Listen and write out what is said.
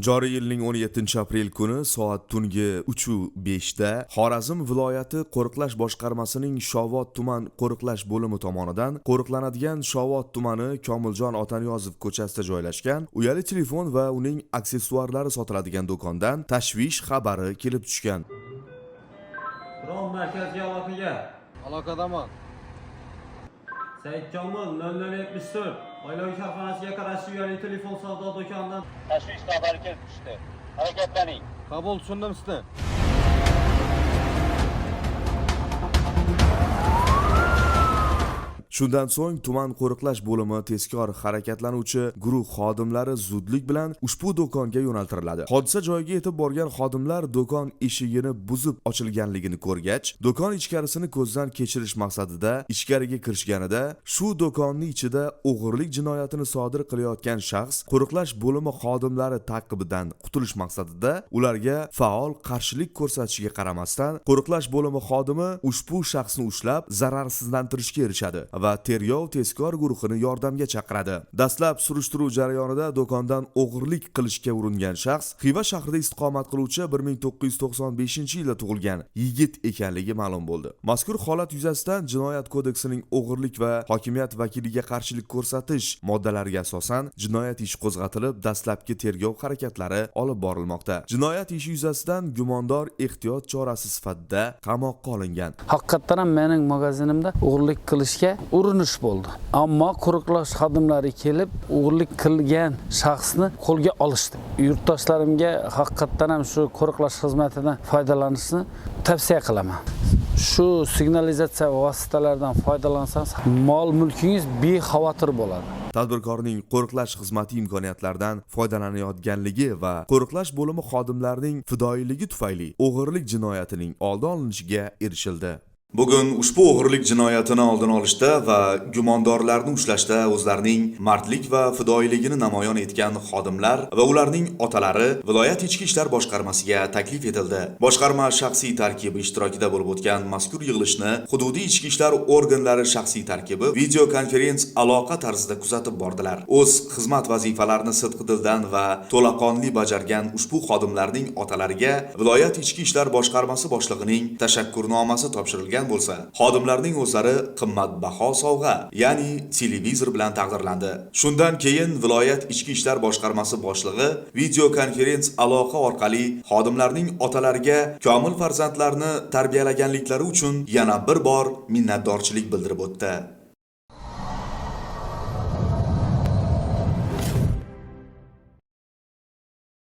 Joriy yilning 17-aprel kuni soat tungi 3:05 da Xorazm viloyati Qo'riqlash boshqarmasining Shovot tuman qo'riqlash bo'limi tomonidan qo'riqlanadigan Shovot tumani Komiljon Otaniyozov ko'chasida joylashgan uyali telefon va uning aksessuarlari sotiladigan do'kondan tashvish xabari kelib tushgan. Rom markaziy aloqaga. Aloqadaman. Said Komil 0074 oilaviy korxonasiga qarashli uyali telefon savdo do'konidan tashvish xabari kelib tushdi. Harakatlaning. Qabul, tushundim sizni. Shundan so'ng tuman qo'riqlash bo'limi tezkor harakatlanuvchi guruh xodimlari zudlik bilan ushbu do'konga yo'naltiriladi. Hodisa joyiga yetib borgan xodimlar do'kon eshigini buzib ochilganligini ko'rgach, do'kon ichkarisini ko'zdan kechirish maqsadida ichkariga kirishganida, shu do'konning ichida o'g'irlik jinoyatini sodir qilayotgan shaxs qo'riqlash bo'limi xodimlari ta'qibidan qutulish maqsadida ularga faol qarshilik ko'rsatishiga qaramasdan, qo'riqlash bo'limi xodimi ushbu shaxsni ushlab zararsizlantirishga erishadi va tergov tezkor guruhini yordamga chaqiradi. Dastlab surishtiruv jarayonida do'kondan o'g'irlik qilishga uringan shaxs Xiva shahrida istiqomat qiluvchi 1995-yilda tug'ilgan yigit ekanligi ma'lum bo'ldi. Mazkur holat yuzasidan Jinoyat kodeksining o'g'irlik va hokimiyat vakiliga qarshilik ko'rsatish moddalariga asosan jinoyat ishi qo'zg'atilib, dastlabki tergov harakatlari olib borilmoqda. Jinoyat ishi yuzasidan gumondor ehtiyot chorasi sifatida qamoqqa olingan. Haqiqatan ham mening magazinimda o'g'irlik qilishga urinish bo'ldi. Ammo qo'riqlash xodimlari kelib, o'g'irlik qilgan shaxsni qo'lga olishdi. Yurtdoshlarimga haqiqatan ham shu qo'riqlash xizmatidan foydalanishni tavsiya qilaman. Shu signalizatsiya vositalaridan foydalansangiz, mol-mulkingiz bexavotir bo'ladi. Tadbirkorning qo'riqlash xizmati imkoniyatlaridan foydalanayotganligi va qo'riqlash bo'limi xodimlarining fidoyiligi tufayli o'g'irlik jinoyatining oldi olinishiga erishildi. Bugun ushbu o'g'irlik jinoyatini oldini olishda va gumondorlarni ushlashda o'zlarining mardlik va fidoyiligini namoyon etgan xodimlar va ularning otalari viloyat ichki ishlar boshqarmasiga taklif etildi. Boshqarma shaxsiy tarkibi ishtirokida bo'lib o'tgan mazkur yig'ilishni hududiy ichki ishlar organlari shaxsiy tarkibi video konferens aloqa tarzida kuzatib bordilar. O'z xizmat vazifalarini sidqidildan va to'laqonli bajargan ushbu xodimlarning otalariga viloyat ichki ishlar boshqarmasi boshlig'ining tashakkurnomasi topshirilgan bo'lsa, xodimlarning o'zlari qimmatbaho sovg'a, ya'ni televizor bilan taqdirlandi. Shundan keyin viloyat ichki ishlar boshqarmasi boshlig'i video konferens aloqa orqali xodimlarning otalariga komil farzandlarni tarbiyalaganliklari uchun yana bir bor minnatdorchilik bildirib o'tdi.